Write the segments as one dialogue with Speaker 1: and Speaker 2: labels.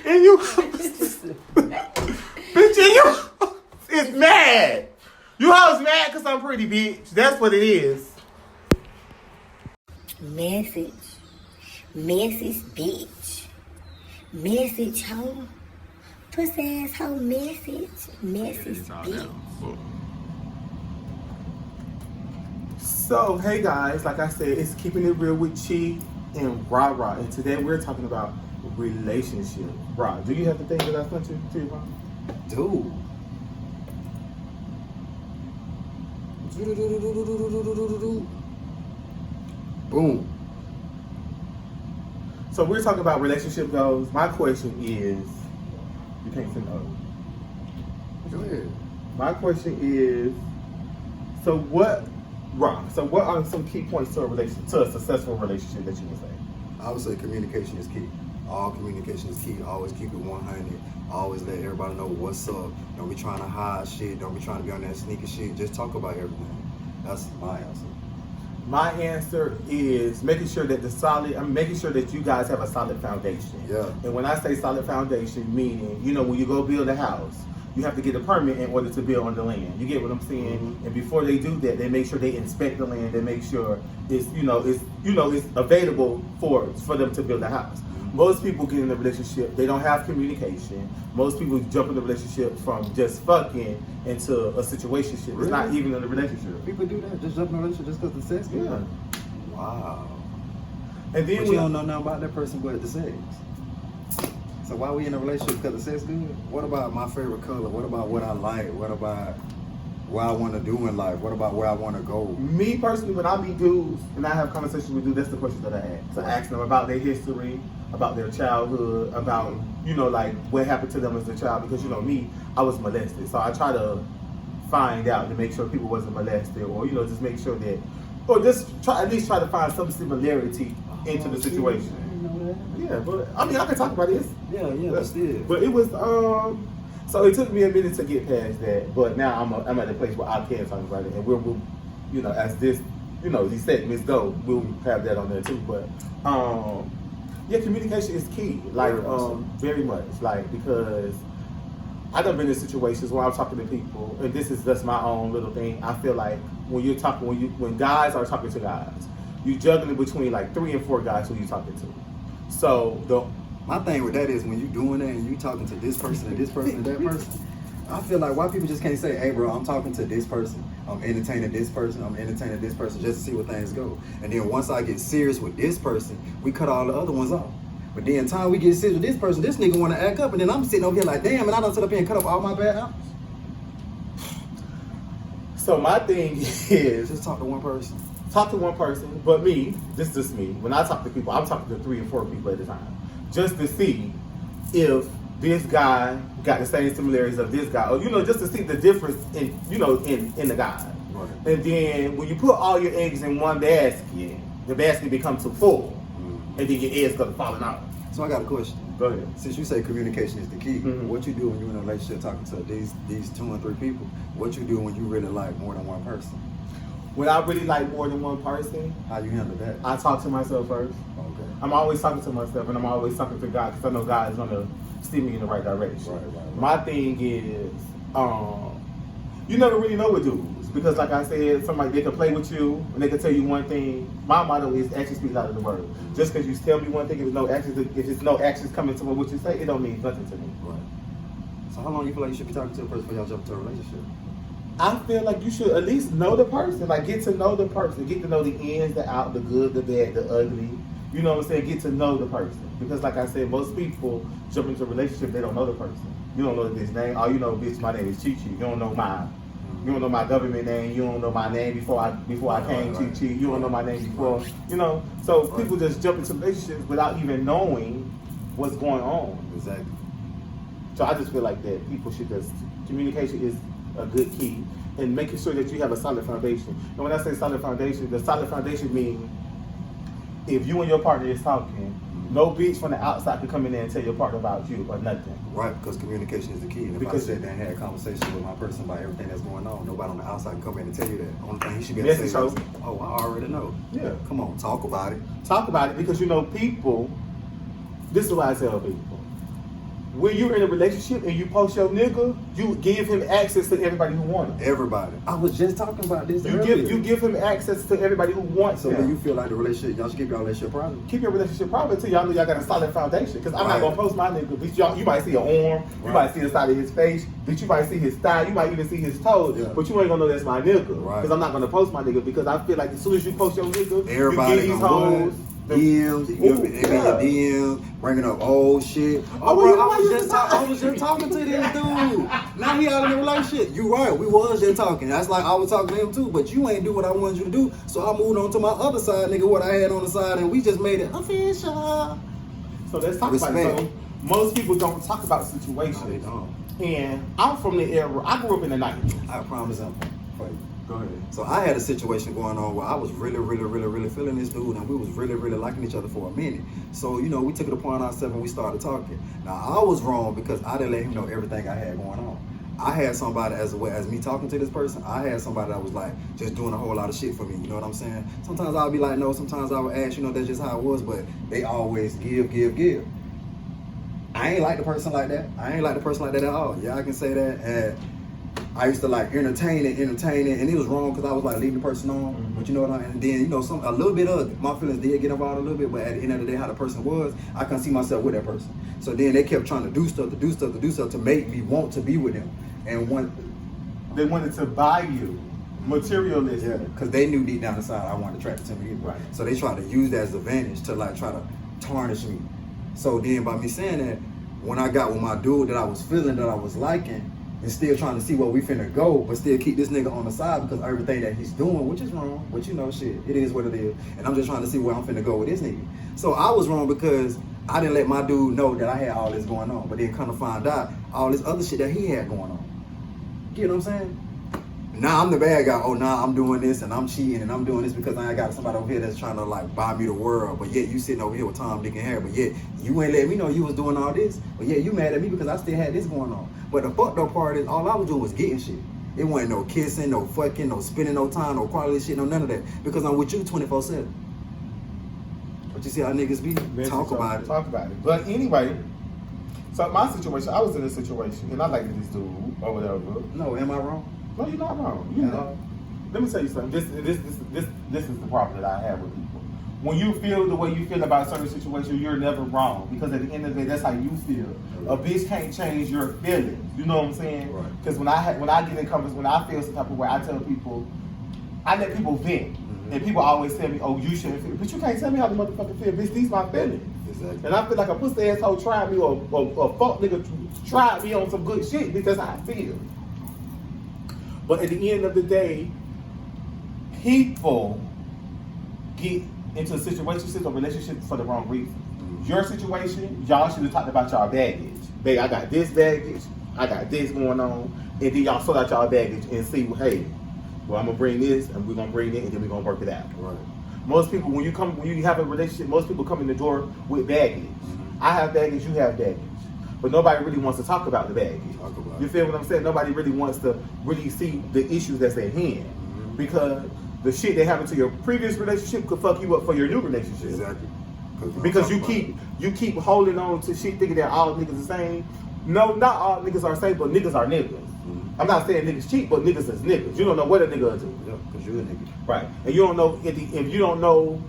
Speaker 1: And you, bitch, and you is mad. You hoes mad because I'm pretty, bitch. That's what it is.
Speaker 2: Message, bitch. Message, hoe. Pussy ass hoe, message, bitch.
Speaker 1: So, hey guys, like I said, it's Keeping It Real with Chi and Ra. And today we're talking about relationship. Ra, do you have the thing that I sent you to you, Ra?
Speaker 3: Dude. Boom.
Speaker 1: So we're talking about relationship goals. My question is, you can't say no.
Speaker 3: Go ahead.
Speaker 1: My question is, so what are some key points to a successful relationship that you would say?
Speaker 3: I would say communication is key. All communication is key. Always keep it 100. Always let everybody know what's up. Don't be trying to hide shit. Don't be trying to be on that sneaky shit. Just talk about everything. That's my answer.
Speaker 1: My answer is making sure that making sure that you guys have a solid foundation.
Speaker 3: Yeah.
Speaker 1: And when I say solid foundation, meaning, when you go build a house, you have to get a permit in order to build on the land. You get what I'm saying? Mm-hmm. And before they do that, they make sure they inspect the land. They make sure it's available for them to build a house. Mm-hmm. Most people get in a relationship, they don't have communication. Most people jump in a relationship from just fucking into a situationship. Really? It's not even in a relationship.
Speaker 3: People do that, just jump in a relationship just because the sex good.
Speaker 1: Yeah.
Speaker 3: Wow.
Speaker 1: And then
Speaker 3: you don't know nothing about that person but the sex. So why we in a relationship because the sex good? What about my favorite color? What about what I like? What about what I want to do in life? What about where I want to go?
Speaker 1: Me personally, when I meet dudes and I have conversations with dudes, that's the question that I ask. So I ask them about their history, about their childhood, about, like what happened to them as a child. Because, me, I was molested. So I try to find out to make sure people wasn't molested or, just make sure that, or just at least try to find some similarity into the situation. Yeah, but I can talk about this.
Speaker 3: Yeah, but still.
Speaker 1: But it was so it took me a minute to get past that. But now I'm at a place where I can talk about it, and we'll as this these segments go, we'll have that on there too. But communication is key. Like very much. Like because I've been in situations where I'm talking to people, and this is just my own little thing. I feel like when guys are talking to guys, you're juggling between like 3 and 4 guys who you're talking to. So
Speaker 3: my thing with that is when you doing that and you talking to this person and this person and that person, I feel like why people just can't say, hey bro, I'm talking to this person, I'm entertaining this person, just to see where things go. And then once I get serious with this person, we cut all the other ones off. But then time we get serious with this person, this nigga wanna act up, and then I'm sitting over here like, damn, and I done sit up here and cut off all my bad apples.
Speaker 1: So my thing is
Speaker 3: just talk to one person.
Speaker 1: Talk to one person, but this is just me. When I talk to people, I'm talking to 3 and 4 people at a time, just to see if this guy got the same similarities of this guy, or just to see the difference in the guy. Right. And then when you put all your eggs in one basket, the basket becomes too full, and then your eggs start falling out.
Speaker 3: So I got a question.
Speaker 1: Go ahead.
Speaker 3: Since you say communication is the key, what you do when you're in a relationship talking to these 2 and 3 people? What you do when you really like more than one person?
Speaker 1: When I really like more than one person,
Speaker 3: how you handle that?
Speaker 1: I talk to myself first.
Speaker 3: Okay.
Speaker 1: I'm always talking to myself, and I'm always talking to God because I know God is gonna steer me in the right direction.
Speaker 3: Right.
Speaker 1: My thing is, you never really know with dudes because, like I said, they can play with you and they can tell you one thing. My motto is action speaks louder than words. Just because you tell me one thing, if there's no actions coming to what you say, it don't mean nothing to me.
Speaker 3: Right. So how long you feel like you should be talking to a person before y'all jump into a relationship?
Speaker 1: I feel like you should at least know the person, like get to know the person, get to know the ins, the out, the good, the bad, the ugly. You know what I'm saying? Get to know the person. Because like I said, most people jump into a relationship, they don't know the person. You don't know his name. All you know, bitch, my name is Chi Chi. You don't know my government name. You don't know my name before I came Chi Chi. You don't know my name before, So people just jump into relationships without even knowing what's going on.
Speaker 3: Exactly.
Speaker 1: So I just feel like that communication is a good key, and making sure that you have a solid foundation. And when I say solid foundation, the solid foundation means if you and your partner is talking, no bitch from the outside can come in there and tell your partner about you or nothing.
Speaker 3: Right, because communication is the key. And if I sat there and had a conversation with my person about everything that's going on, nobody on the outside can come in and tell you that. Only thing he should be able to say is, oh, I already know.
Speaker 1: Yeah.
Speaker 3: Come on, talk about it.
Speaker 1: Talk about it because people, this is why I tell people, when you're in a relationship and you post your nigga, you give him access to everybody who wants him.
Speaker 3: Everybody. I was just talking about this.
Speaker 1: You give him access to everybody who wants him.
Speaker 3: So when you feel like the relationship, y'all should keep your relationship private.
Speaker 1: Keep your relationship private until y'all know y'all got a solid foundation. Because I'm not gonna post my nigga. Bitch, you might see an arm, you might see the side of his face, bitch, you might see his thigh, you might even see his toes, but you ain't gonna know that's my nigga. Because I'm not gonna post my nigga because I feel like as soon as you post your nigga,
Speaker 3: everybody
Speaker 1: you get these hoes.
Speaker 3: DMs, DMs, bringing up old shit. I was just talking to this dude. Now he out in a relationship. You right, we was just talking. That's like I was talking to him too, but you ain't do what I wanted you to do. So I moved on to my other side, nigga, what I had on the side, and we just made it official.
Speaker 1: So let's talk about it. So most people don't talk about situations.
Speaker 3: No, they don't.
Speaker 1: And I'm from the era, I grew up in the 90s.
Speaker 3: I promise I'm for you.
Speaker 1: Go ahead.
Speaker 3: So I had a situation going on where I was really feeling this dude, and we was really liking each other for a minute. So, you know, we took it upon ourselves and we started talking. Now, I was wrong because I didn't let him know everything I had going on. I had somebody, as me talking to this person, I had somebody that was like just doing a whole lot of shit for me. You know what I'm saying? Sometimes I'll be like, no. Sometimes I would ask, you know, that's just how it was. But they always give. I ain't like the person like that. I ain't like the person like that at all. Yeah, I can say that. And I used to like entertain it, and it was wrong because I was like leading the person on. Mm-hmm. But you know what I mean? And then, you know, a little bit of my feelings did get involved a little bit, but at the end of the day, how the person was, I couldn't see myself with that person. So then they kept trying to do stuff to make me want to be with them. And
Speaker 1: they wanted to buy you materialistic.
Speaker 3: Yeah, because they knew deep down inside I wanted to attract to me.
Speaker 1: Right.
Speaker 3: So they tried to use that as advantage to like try to tarnish me. So then by me saying that, when I got with my dude that I was feeling, that I was liking, and still trying to see where we finna go, but still keep this nigga on the side because everything that he's doing, which is wrong, but you know, shit, it is what it is. And I'm just trying to see where I'm finna go with this nigga. So I was wrong because I didn't let my dude know that I had all this going on, but then kind of find out all this other shit that he had going on. You know what I'm saying? Now I'm the bad guy. Oh, nah, I'm doing this and I'm cheating and I'm doing this because I got somebody over here that's trying to like buy me the world. But yet you sitting over here with Tom, Dick, and Harry. But yet you ain't letting me know you was doing all this. But yet you mad at me because I still had this going on. But the fucked up part is all I was doing was getting shit. It wasn't no kissing, no fucking, no spending no time, no quality shit, no none of that. Because I'm with you 24/7. But you see how niggas be? Talk about it.
Speaker 1: But anyway, so my situation, I was in a situation and I liked this dude or whatever.
Speaker 3: No, am I wrong?
Speaker 1: No, you're not wrong. You know. Let me tell you something. This is the problem that I have with people. When you feel the way you feel about a certain situation, you're never wrong. Because at the end of the day, that's how you feel. A bitch can't change your feelings. You know what I'm saying? Because when I get in conversation, when I feel some type of way, I tell people, I let people vent. Mm-hmm. And people always tell me, oh, you shouldn't feel. But you can't tell me how the motherfucker feel. Bitch, these my feelings. Exactly. And I feel like a pussy asshole tried me or a fuck nigga tried me on some good shit because I feel. But at the end of the day, people get into situationships or relationships for the wrong reason. Your situation, y'all should have talked about y'all baggage. Babe, I got this baggage, I got this going on, and then y'all sort out y'all baggage and see, hey, well, I'm gonna bring this, and we're gonna bring it, and then we're gonna work it out. Right. Most people, when you have a relationship, most people come in the door with baggage. Mm-hmm. I have baggage, you have baggage. But nobody really wants to talk about the baggage. You feel what I'm saying? Nobody really wants to really see the issues that's at hand. Mm-hmm. Because the shit that happened to your previous relationship could fuck you up for your new relationship. Exactly. Because you keep holding on to shit thinking that all niggas the same. No, not all niggas are the same, but niggas are niggas. Mm-hmm. I'm not saying niggas cheat, but niggas is niggas. You don't know what a nigga will do.
Speaker 3: Yeah, because you're a nigga.
Speaker 1: Right. And you don't know if you don't know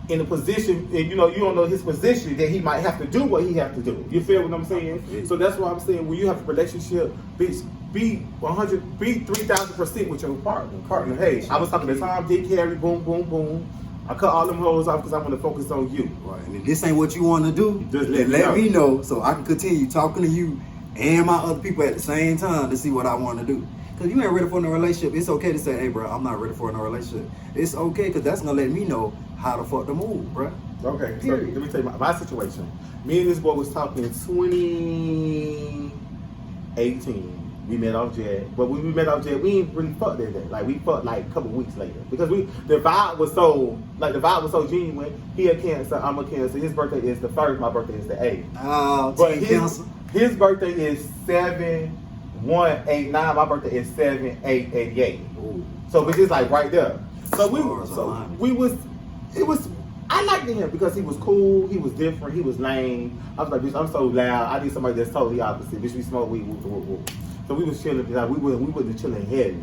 Speaker 1: in a position, and you don't know his position, that he might have to do what he have to do. You feel what I'm saying? Yeah. So that's why I'm saying when you have a relationship, bitch, be 100, be 3,000% with your partner. Hey, I was talking to Tom, Dick, Harry, boom, boom, boom. I cut all them hoes off because I want to focus on you.
Speaker 3: Right. And if this ain't what you want to do, just let me know so I can continue talking to you and my other people at the same time to see what I want to do. Because you ain't ready for no relationship, it's okay to say, hey, bro, I'm not ready for no relationship. It's okay because that's going to let me know how the fuck to move, bro.
Speaker 1: Okay, period. So let me tell you my situation. Me and this boy was talking in 2018. We met off Jet, but when we met off Jet, we ain't really fucked that day. Like we fucked like a couple weeks later because the vibe was so genuine. He a Cancer, I'm a Cancer. His birthday is the 1st, my birthday is the 8th.
Speaker 3: Oh,
Speaker 1: but his birthday is 7/1/89. My birthday is 7/8/88. So it's just like right there. So I I liked him because he was cool, he was different, he was lame. I was like, bitch, I'm so loud. I need somebody that's totally opposite. Bitch, we smoke weed, whoop, whoop, whoop. So we was chilling, like, we wasn't chilling heavy.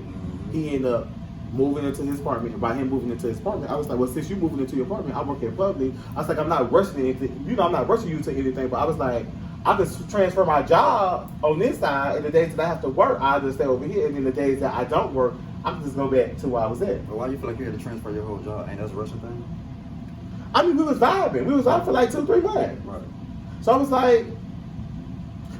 Speaker 1: He ended up moving into his apartment, and by him moving into his apartment, I was like, well, since you moving into your apartment, I work in public. I was like, I'm not rushing anything. You know, I'm not rushing you to anything, but I was like, I could transfer my job on this side, and the days that I have to work, I just stay over here, and then the days that I don't work, I can just go back to where I was at.
Speaker 3: But why you feel like you had to transfer your whole job? Ain't that a Russian thing?
Speaker 1: I mean, we was vibing. We was out for like 2-3 months.
Speaker 3: Right.
Speaker 1: So I was like,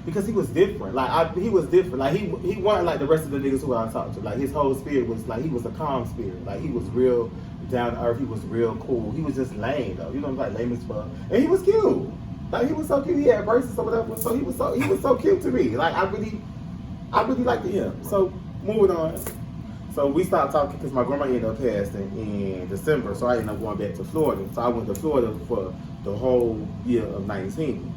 Speaker 1: because he was different. Like, he was different. Like, he wasn't like the rest of the niggas who I talked to. Like, his whole spirit was like, he was a calm spirit. Like, he was real down to earth. He was real cool. He was just lame, though. You know, like, lame as fuck. And he was cute. Like, he was so cute. He had braces or whatever. So he was so cute to me. Like, I really liked him. So moving on. So we stopped talking because my grandma ended up passing in December. So I ended up going back to Florida. So I went to Florida for the whole year of 19.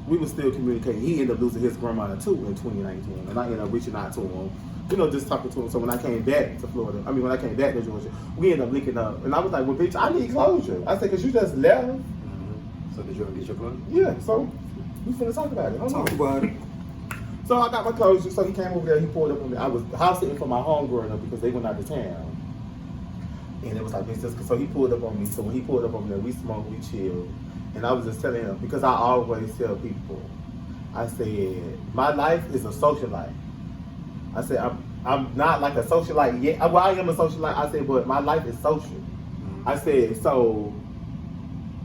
Speaker 1: We were still communicating. He ended up losing his grandma too in 2019, and I ended up reaching out to him. You know, just talking to him. So when I came back to Florida, when I came back to Georgia, we ended up linking up. And I was like, well, bitch, I need closure. I said, because you just left.
Speaker 3: So did you ever get your closure?
Speaker 1: Yeah, so we finna talk about it.
Speaker 3: Talk about it.
Speaker 1: So I got my closure. So he came over there. He pulled up on me. I was house sitting for my home growing up because they went out of town. And it was like, so he pulled up on me. So when he pulled up on me, we smoked, we chilled. And I was just telling him, because I always tell people, I said, my life is a social life. I said, I'm not like a socialite yet. Well, I am a socialite. I said, but my life is social. I said, so,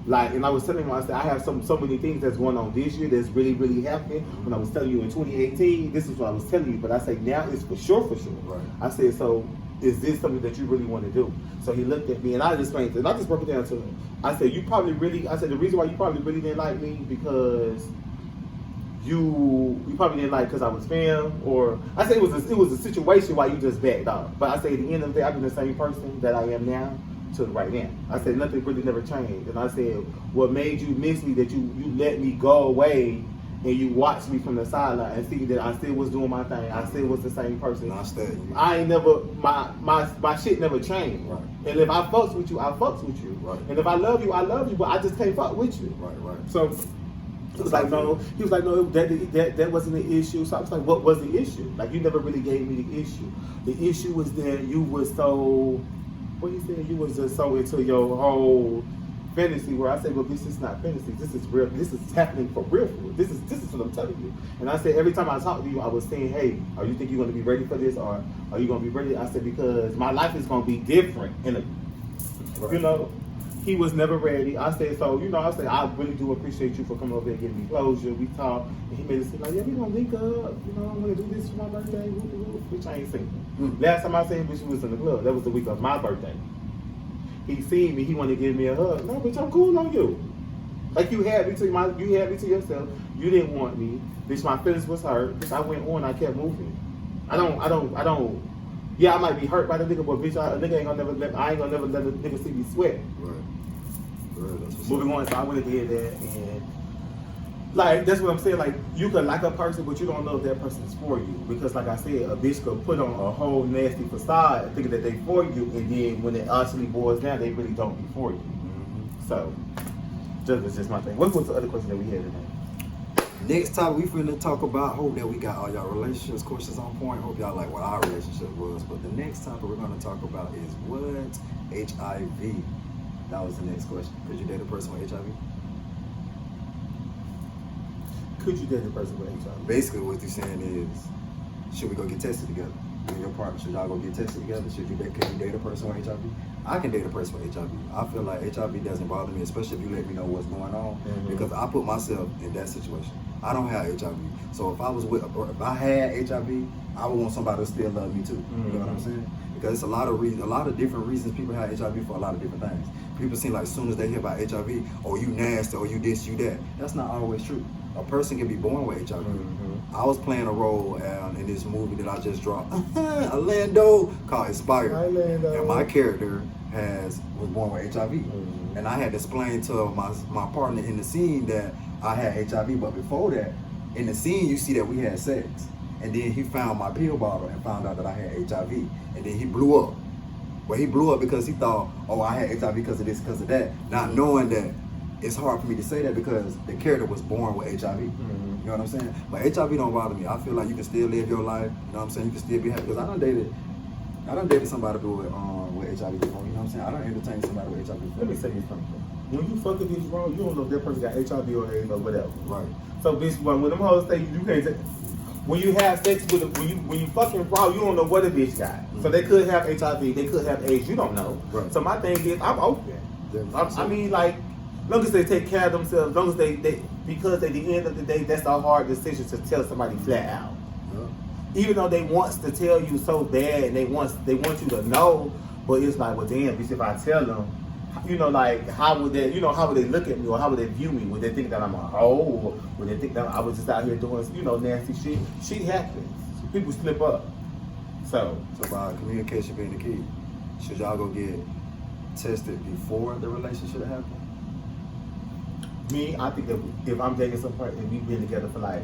Speaker 1: like, and I was telling him, I said, I have so many things that's going on this year that's really, really happening. When I was telling you in 2018, this is what I was telling you. But I say now it's for sure.
Speaker 3: Right.
Speaker 1: I said, so is this something that you really want to do? So he looked at me and I just explained it. And I just broke it down to him. I said, the reason why you probably really didn't like me because you probably didn't like because I was fam, or I said it was a situation why you just backed off. But I said at the end of the day, I've been the same person that I am now to right now. I said nothing really never changed. And I said, what made you miss me that you let me go away and you watched me from the sideline and see that I still was doing my thing. I still was the same person. I ain't never, my shit never changed.
Speaker 3: Right.
Speaker 1: And if I fucks with you, I fucks with you.
Speaker 3: Right.
Speaker 1: And if I love you, but I just can't fuck with you.
Speaker 3: Right.
Speaker 1: So he was like, no, that wasn't the issue. So I was like, what was the issue? Like, you never really gave me the issue. The issue was that you was so, what you said, you was just so into your whole fantasy, where I said, well, this is not fantasy. This is real. This is happening for real. This is what I'm telling you. And I said, every time I talk to you, I was saying, hey, are you think you're going to be ready for this, or are you going to be ready? I said, because my life is going to be different. You know, he was never ready. I said, so, you know, I said, I really do appreciate you for coming over and giving me closure. We talked, and he made it seem like, yeah, we going to link up. You know, I'm going to do this for my birthday. Which I ain't seen him. Last time I seen him, she was in the club. That was the week of my birthday. He seen me, he wanted to give me a hug. No, bitch, I'm cool on you. Like, you had me to yourself. You didn't want me. Bitch, my feelings was hurt. Bitch, I went on, I kept moving. I don't. Yeah, I might be hurt by the nigga, but bitch, a nigga ain't gonna never let a nigga see me sweat.
Speaker 3: Right. That's
Speaker 1: Moving on, so I went and did that, and like, that's what I'm saying. Like, you could like a person, but you don't know if that person is for you. Because, like I said, a bitch could put on a whole nasty facade thinking that they for you, and then when it actually boils down, they really don't be for you. So, that's just my thing. What was the other question that we had today?
Speaker 3: Next topic, we finna talk about, hope that we got all y'all relationships questions on point. Hope y'all like what our relationship was. But the next topic we're gonna talk about is what HIV. That was the next question. Could you date a person with HIV?
Speaker 1: Could you date a person with HIV?
Speaker 3: Basically, what you're saying is, should we go get tested together? You and your partner, should y'all go get tested together? Can you date a person with HIV? I can date a person with HIV. I feel like HIV doesn't bother me, especially if you let me know what's going on, because I put myself in that situation. I don't have HIV, so if I had HIV, I would want somebody to still love me too. You know what I'm saying? Because it's a lot of different reasons people have HIV for a lot of different things. People seem like as soon as they hear about HIV, oh, you nasty, or you this, you that. That's not always true. A person can be born with HIV. I was playing a role in this movie that I just dropped, Orlando, called Inspired. And my character was born with HIV. And I had to explain to my partner in the scene that I had HIV, but before that, in the scene you see that we had sex. And then he found my pill bottle and found out that I had HIV. And then he blew up. But he blew up because he thought, oh, I had HIV because of this, because of that. Not knowing that it's hard for me to say that because the character was born with HIV.
Speaker 1: Mm-hmm.
Speaker 3: You know what I'm saying? But HIV don't bother me. I feel like you can still live your life. You know what I'm saying? You can still be happy. Because I done dated somebody with HIV before. You know what I'm saying? I done entertained somebody with HIV before.
Speaker 1: Let me say you something. When you fuck a bitch wrong, you don't know if that person got HIV or AIDS or whatever.
Speaker 3: Right.
Speaker 1: So bitch, when them hoes say you can't say, when you have sex with when you fucking raw, you don't know what a bitch got.
Speaker 3: Mm-hmm.
Speaker 1: So they could have HIV, they could have AIDS, you don't know.
Speaker 3: Right.
Speaker 1: So my thing is, I'm open.
Speaker 3: Yeah,
Speaker 1: I mean, like, long as they take care of themselves, long as they because at the end of the day, that's a hard decision to tell somebody flat out.
Speaker 3: Yeah.
Speaker 1: Even though they wants to tell you so bad and they want you to know, but it's like, well, damn, bitch, if I tell them, you know, like, how would they look at me or how would they view me? Would they think that I'm a hoe? Or would they think that I was just out here doing, you know, nasty shit? Shit happens. People slip up. So
Speaker 3: by communication being the key, should y'all go get tested before the relationship happened?
Speaker 1: me, I think that if I'm dating somebody and we've been together for like,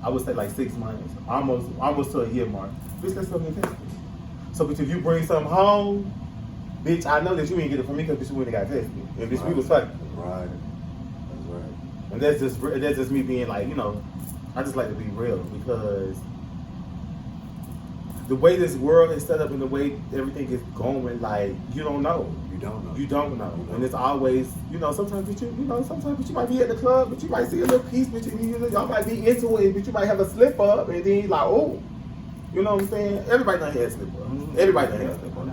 Speaker 1: I would say like 6 months, almost to a year mark, bitch, let's go get tested. So, bitch, if you bring something home, bitch, I know that you ain't get it from me because bitch, you wouldn't have got tested. And bitch, we was fucking.
Speaker 3: Right. That's right.
Speaker 1: And that's just me being like, you know, I just like to be real because the way this world is set up and the way everything is going, like, you don't know.
Speaker 3: You don't know.
Speaker 1: You don't know. And it's always, you know, sometimes you might be at the club, but you might see a little piece, but y'all might be into it, but you might have a slip up, and then like, oh, you know what I'm saying? Everybody done had slip up. Everybody done had slip up.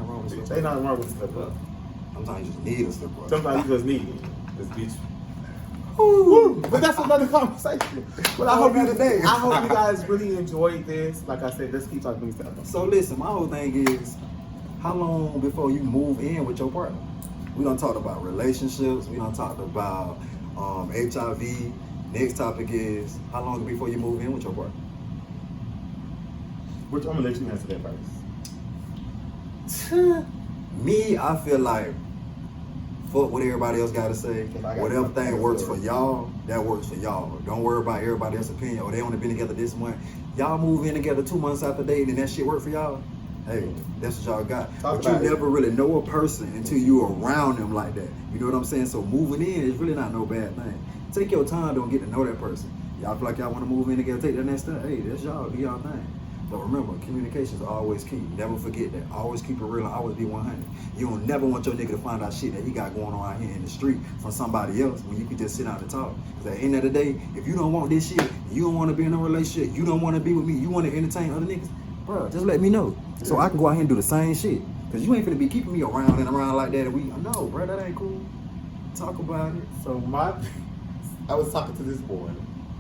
Speaker 1: Ain't nothing wrong with slip up.
Speaker 3: Sometimes you just need a slip up.
Speaker 1: Sometimes you just need it. This bitch. Woo. But that's another conversation. But I hope you guys really enjoyed this. Like I said, let's keep talking about stuff.
Speaker 3: So listen, my whole thing is, how long before you move in with your partner? We done talked about relationships. We done talked about HIV. Next topic is, how long before you move in with your partner?
Speaker 1: Which I'm gonna let you answer that first.
Speaker 3: Me, I feel like, fuck what everybody else gotta say. Whatever thing works for y'all, that works for y'all. Don't worry about everybody else's opinion. Or they only been together this month. Y'all move in together 2 months after dating and that shit work for y'all. Hey, that's what y'all got. But you never really know a person until you around them like that. You know what I'm saying? So moving in is really not no bad thing. Take your time, don't get to know that person. Y'all feel like y'all want to move in together, take that next step. Hey, that's y'all, do y'all thing. But remember, communication is always key. Never forget that. Always keep it real and always be 100. You don't never want your nigga to find out shit that he got going on out here in the street from somebody else when you can just sit down and talk. Because at the end of the day, if you don't want this shit, you don't want to be in a relationship, you don't want to be with me, you want to entertain other niggas, bro, just let me know. So I can go out here and do the same shit. Because you ain't finna be keeping me around and around like that. And no, bro, that ain't cool. Talk about it.
Speaker 1: So I was talking to this boy,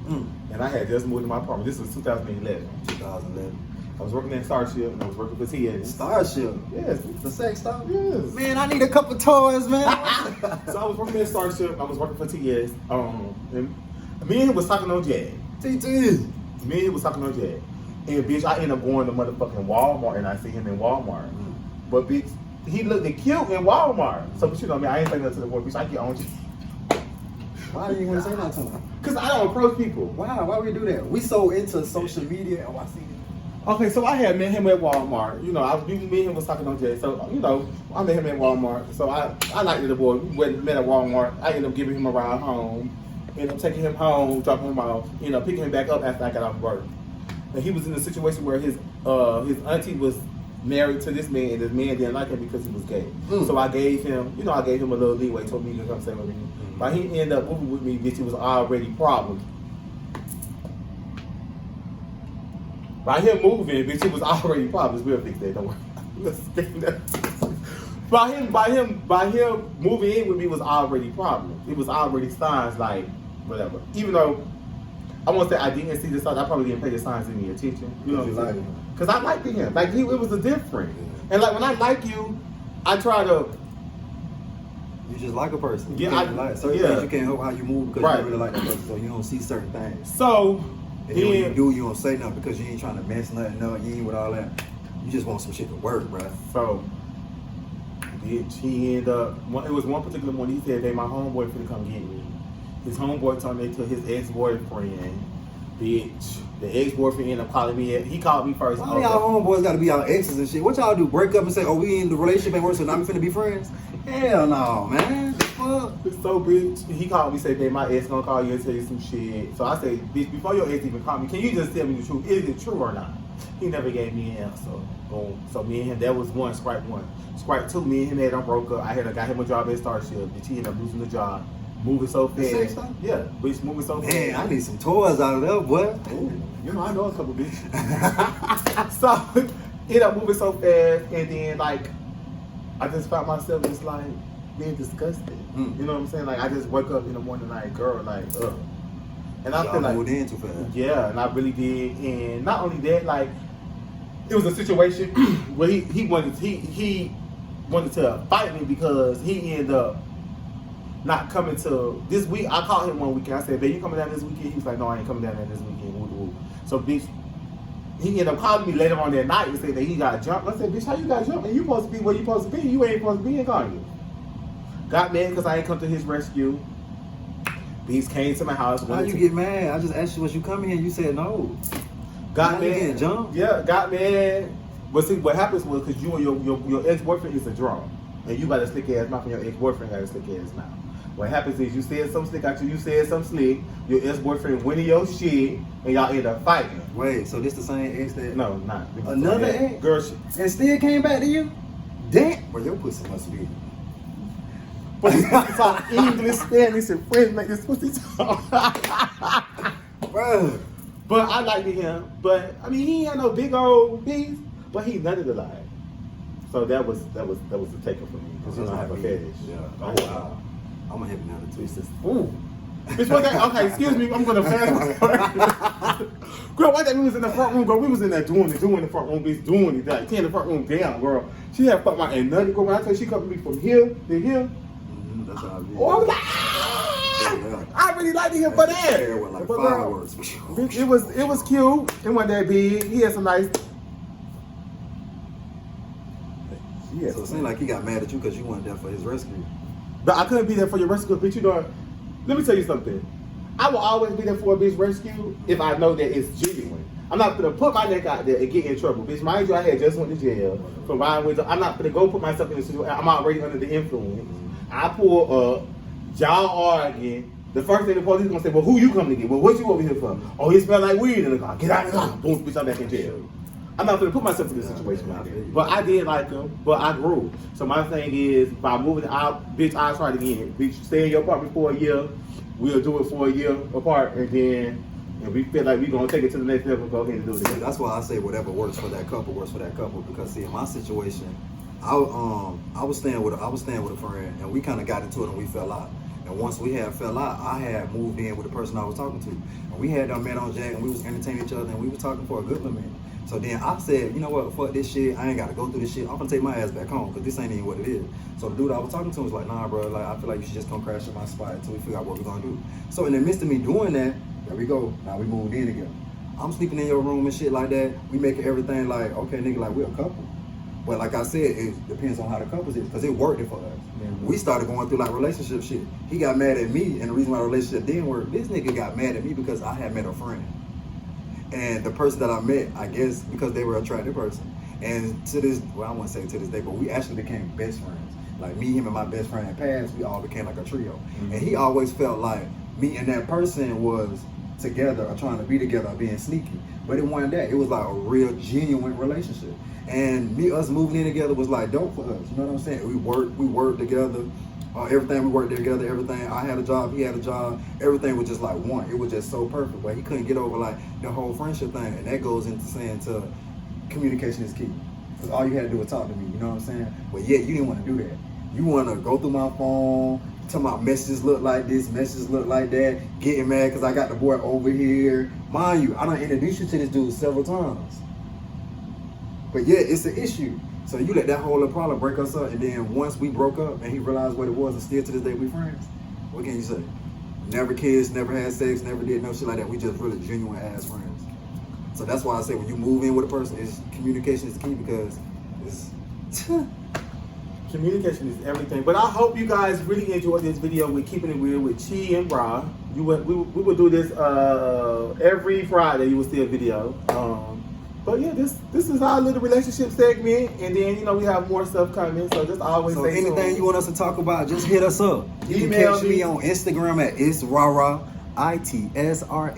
Speaker 1: and I had just moved to my apartment. This was 2011.
Speaker 3: 2011.
Speaker 1: I was working at Starship, and I was working for TS.
Speaker 3: Starship?
Speaker 1: Yes.
Speaker 3: The sex stop?
Speaker 1: Yes.
Speaker 3: Man, I need a couple toys, man.
Speaker 1: So I was working at Starship. I was working for TS. And me and him was talking on Jag.
Speaker 3: TT.
Speaker 1: Me and him was talking on Jag. And bitch, I ended up going to motherfucking Walmart, and I see him in Walmart. But bitch, he looked cute in Walmart. So but you know me, I ain't saying nothing to the boy, bitch. I get on you.
Speaker 3: Why do you want to say that to him?
Speaker 1: Cause I don't approach people.
Speaker 3: Why we do that? We so into social media. Oh, I see it.
Speaker 1: Okay, so I had met him at Walmart. You know, me and him was talking on Jay. So, you know, I met him at Walmart. So I liked the boy. We met at Walmart. I ended up giving him a ride home. Ended up taking him home, dropping him off, picking him back up after I got off work. And he was in a situation where his auntie was married to this man, and this man didn't like him because he was gay. So I gave him a little leeway, told me to come stay with me. But he ended up moving with me, bitch, it was already problem. By him moving, bitch, it was already problems. We'll fix that, don't worry. By him moving in with me was already problems. It was already signs like whatever. Even though I won't say I didn't see the signs, I probably didn't pay the signs any attention. You know what I'm saying? Because I liked him. Like it was a different. And like when I like you, I try to.
Speaker 3: You just like a person.
Speaker 1: You
Speaker 3: things you can't help how you move because you really like that person, so you don't see certain things.
Speaker 1: So.
Speaker 3: And then when you do, you don't say nothing because you ain't trying to mess nothing up. You ain't with all that. You just want some shit to work, bro.
Speaker 1: So, bitch, he ended up. It was one particular morning. He said, "Hey, my homeboy finna come get me." His homeboy turned into his ex-boyfriend. bitch. The ex-boyfriend ended up calling me. He called me first.
Speaker 3: Why y'all homeboys gotta be y'all exes and shit? What y'all do? Break up and say, oh, we in the relationship ain't work, so now we finna be friends? Hell no, man. Fuck.
Speaker 1: So, bitch, he called me, said, babe, my ex gonna call you and tell you some shit. So I said, bitch, before your ex even called me, can you just tell me the truth? Is it true or not? He never gave me an answer. Boom. So me and him, that was one, Sprite 1. Sprite 2, me and him had broke up. I got him a job at Starship. Bitch, he ended up losing the job. Moving so fast. Yeah, bitch, moving so fast.
Speaker 3: Man, I need some toys out of there, boy.
Speaker 1: Ooh, you know, I know a couple bitches. So, ended up moving so fast, and then, like, I just found myself just, like, being disgusted. You know what I'm saying? Like, I just wake up in the morning, like, girl, like, ugh. And I feel like,
Speaker 3: moved in too fast.
Speaker 1: Yeah, and I really did. And not only that, like, it was a situation where he wanted to fight me because he ended up not coming to this week. I called him one weekend. I said, babe, you coming down this weekend? He was like, no, I ain't coming down there this weekend. Woo, woo. So, bitch, he ended up calling me later on that night and said that he got jumped. I said, bitch, how you got jumped? And you supposed to be where you supposed to be. You ain't supposed to be in Conyers. Got mad because I ain't come to his rescue. Bitch came to my house.
Speaker 3: Why you get mad? I just asked you, was you coming here? You said no.
Speaker 1: Got
Speaker 3: now
Speaker 1: mad.
Speaker 3: You getting jumped?
Speaker 1: Yeah, got mad. But see, what happens was because you and your ex-boyfriend is a drunk. And you got a slick ass mouth and your ex-boyfriend got a slick ass mouth. What happens is you said some slick after you said some slick, your ex-boyfriend went in your shit, and y'all end up fighting.
Speaker 3: Wait, so this the same ex that...
Speaker 1: No, not.
Speaker 3: Another ex?
Speaker 1: Girl shit.
Speaker 3: And still came back to you? Damn! Well, your pussy must be...
Speaker 1: But this pussy talk English, Spanish, and French make this pussy talk.
Speaker 3: Bro.
Speaker 1: But I liked him. But, I mean, he ain't had no big old piece, but he nutted a lot. So that was the taker for me. Because you don't have a fetish.
Speaker 3: Yeah.
Speaker 1: Oh, wow.
Speaker 3: I'm gonna hit another twist.
Speaker 1: Ooh. Bitch, what that? Okay, excuse me. I'm gonna fast forward. Girl, one day we was in the front room, girl. We was in there doing the front room, bitch, doing it. Like, tearing the front room down, girl. She had fucked my and nothing. Girl, when I tell you she covered me from here to here.
Speaker 3: That's how I be.
Speaker 1: Oh, I was like, ah! I really liked him for that.
Speaker 3: Like
Speaker 1: but
Speaker 3: fireworks.
Speaker 1: Bitch, it was cute. It wasn't that big. He had some nice.
Speaker 3: Yeah. So it seemed like he got mad at you because you weren't there for his rescue.
Speaker 1: But I couldn't be there for your rescue, bitch. You know, let me tell you something. I will always be there for a bitch rescue if I know that it's genuine. I'm not gonna put my neck out there and get in trouble, bitch. Mind you, I had just went to jail for riding with. I'm not gonna go put myself in a situation. I'm already under the influence. I pull up, y'all arguing. The first thing the police gonna say, well, who you coming to get? Well, what you over here for? Oh, he smell like weed in the car. Get out of the car. Boom, bitch, I'm back in jail. I'm not gonna put myself in this situation out there. But I did like him, but I grew. So my thing is, by moving out, bitch, I'll try it again. Bitch, stay in your apartment for a year. We'll do it for a year apart, and then if we feel like we're gonna take it to the next level, go ahead and do it again.
Speaker 3: That's why I say whatever works for that couple works for that couple. Because see, in my situation, I was staying with a friend, and we kind of got into it, and we fell out. And once we had fell out, I had moved in with the person I was talking to, and we had done met on Jack, and we was entertaining each other, and we was talking for a good minute. So then I said, you know what, fuck this shit. I ain't got to go through this shit. I'm going to take my ass back home because this ain't even what it is. So the dude I was talking to was like, nah, bro, like I feel like you should just come crash at my spot until we figure out what we're going to do. So in the midst of me doing that, there we go. Now we moved in together. I'm sleeping in your room and shit like that. We making everything like, okay, nigga, like we're a couple. But like I said, it depends on how the couple is because it worked for us. Mm-hmm. We started going through like relationship shit. He got mad at me, and the reason why the relationship didn't work, this nigga got mad at me because I had met a friend. And the person that I met, I guess, because they were an attractive person. And to this, well, I won't say to this day, but we actually became best friends. Like me, him, and my best friend in past, we all became like a trio. Mm-hmm. And he always felt like me and that person was together or trying to be together or being sneaky. But it wasn't that. It was like a real, genuine relationship. And us moving in together was like dope for us. You know what I'm saying? We worked together. Everything we worked together, everything. I had a job, he had a job. Everything was just like one. It was just so perfect. But he couldn't get over like the whole friendship thing. And that goes into saying to communication is key. Because all you had to do was talk to me, you know what I'm saying? But yet you didn't want to do that. You want to go through my phone, tell my messages look like this, messages look like that, getting mad because I got the boy over here. Mind you, I done introduced you to this dude several times. But yeah, it's an issue. So you let that whole little problem break us up, and then once we broke up and he realized what it was, and still to this day we friends. What can you say? Never kissed, never had sex, never did no shit like that. We just really genuine ass friends. So that's why I say when you move in with a person, communication is key because it's
Speaker 1: Communication is everything. But I hope you guys really enjoyed this video with Keeping It Real with Chi and Bra. We will do this every Friday. You will see a video. But yeah, this is our little relationship segment, and then you know we have more stuff coming. So just always.
Speaker 3: So
Speaker 1: say
Speaker 3: anything you want us to talk about, just hit us up. You can
Speaker 1: Email
Speaker 3: catch me on Instagram at itsrarah, ITSRAHRAH.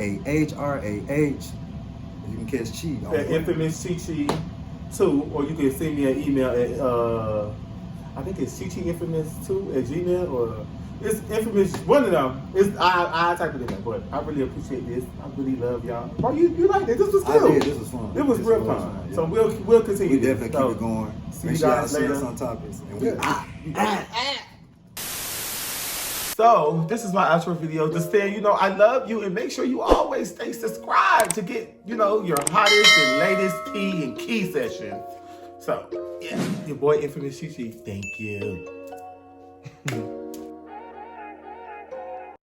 Speaker 3: You can catch Chi on
Speaker 1: The infamous Chi 2, or you can send me an email at I think it's chichiinfamous2@gmail, or it's infamous, one of them. I type it in there, but I really appreciate this. I really love y'all. Bro, you like it? This was cool.
Speaker 3: I did. This was fun.
Speaker 1: It was real fun.
Speaker 3: Yeah.
Speaker 1: So we'll continue.
Speaker 3: We definitely keep it going.
Speaker 1: See
Speaker 3: Make
Speaker 1: you
Speaker 3: sure y'all
Speaker 1: guys
Speaker 3: see
Speaker 1: later.
Speaker 3: us on topics. And we
Speaker 1: So this is my outro video. Just saying, you know, I love you, and make sure you always stay subscribed to get, you know, your hottest and latest tea and key session. So yeah, your boy Infamous Chichi. Thank you.